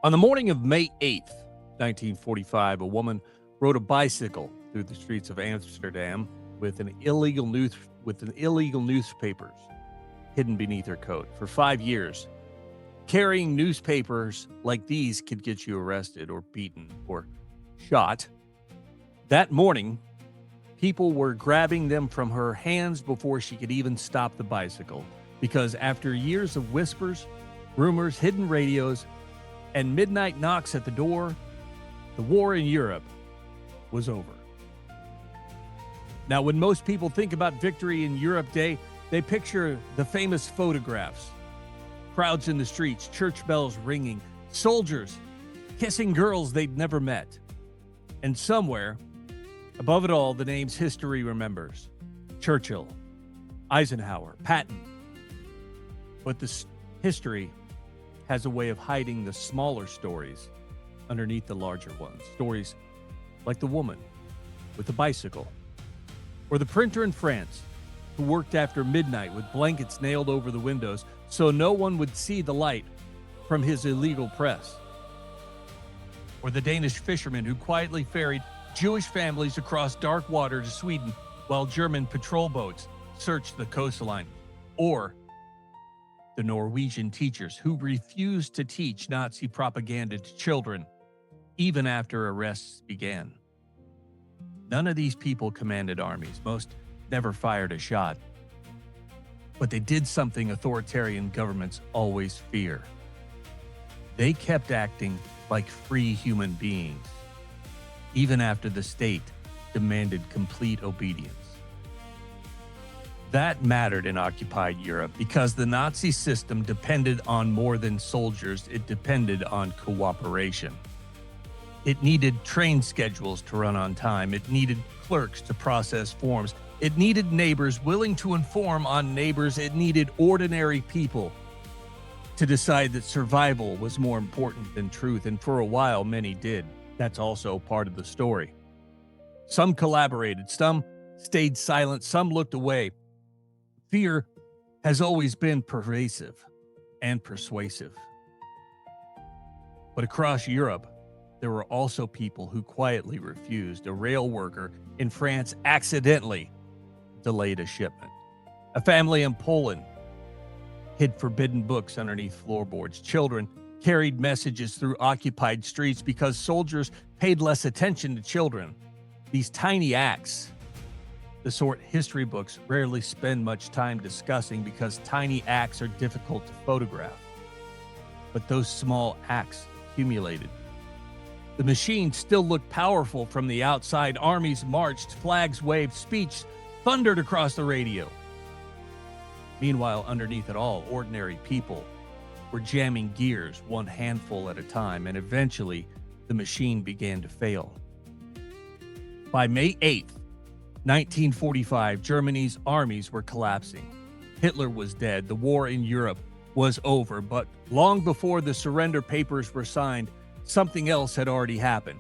On the morning of May 8th, 1945, a woman rode a bicycle through the streets of Amsterdam with illegal newspapers hidden beneath her coat. For 5 years, carrying newspapers like these could get you arrested or beaten or shot. That morning, people were grabbing them from her hands before she could even stop the bicycle, because after years of whispers, rumors, hidden radios, and midnight knocks at the door, the war in Europe was over. Now, when most people think about Victory in Europe Day, they picture the famous photographs, crowds in the streets, church bells ringing, soldiers kissing girls they'd never met. And somewhere, above it all, the names history remembers: Churchill, Eisenhower, Patton. But this history has a way of hiding the smaller stories underneath the larger ones. Stories like the woman with the bicycle, or the printer in France who worked after midnight with blankets nailed over the windows so no one would see the light from his illegal press, or the Danish fisherman who quietly ferried Jewish families across dark water to Sweden while German patrol boats searched the coastline, or the Norwegian teachers who refused to teach Nazi propaganda to children even after arrests began. None of these people commanded armies. Most never fired a shot. But they did something authoritarian governments always fear. They kept acting like free human beings, even after the state demanded complete obedience. That mattered in occupied Europe because the Nazi system depended on more than soldiers. It depended on cooperation. It needed train schedules to run on time. It needed clerks to process forms. It needed neighbors willing to inform on neighbors. It needed ordinary people to decide that survival was more important than truth. And for a while, many did. That's also part of the story. Some collaborated, some stayed silent, some looked away. Fear has always been pervasive and persuasive. But across Europe, there were also people who quietly refused. A rail worker in France accidentally delayed a shipment. A family in Poland hid forbidden books underneath floorboards. Children carried messages through occupied streets because soldiers paid less attention to children. These tiny acts, the sort history books rarely spend much time discussing because tiny acts are difficult to photograph. But those small acts accumulated. The machine still looked powerful from the outside. Armies marched, flags waved, speech thundered across the radio. Meanwhile, underneath it all, ordinary people were jamming gears one handful at a time, and eventually the machine began to fail. By May 8th, 1945, Germany's armies were collapsing. Hitler was dead. The war in Europe was over. But long before the surrender papers were signed, something else had already happened.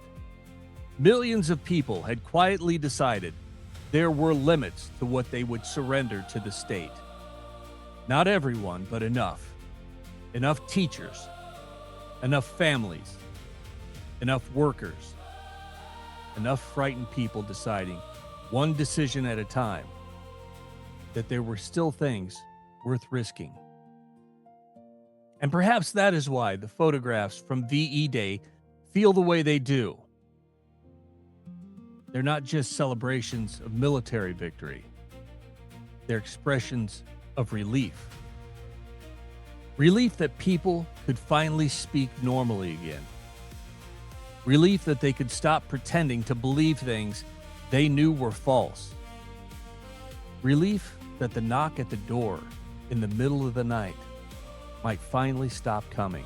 Millions of people had quietly decided there were limits to what they would surrender to the state. Not everyone, but enough. Enough teachers, enough families, enough workers, enough frightened people deciding, one decision at a time, that there were still things worth risking. And perhaps that is why the photographs from VE Day feel the way they do. They're not just celebrations of military victory. They're expressions of relief. Relief that people could finally speak normally again. Relief that they could stop pretending to believe things they knew were false. Relief that the knock at the door in the middle of the night might finally stop coming.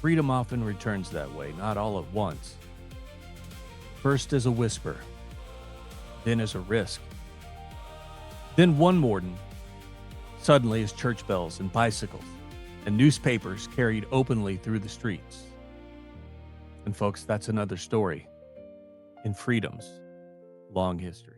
Freedom often returns that way, not all at once. First as a whisper, then as a risk. Then one morning, suddenly as church bells and bicycles and newspapers carried openly through the streets. And folks, that's another story in freedom's long history.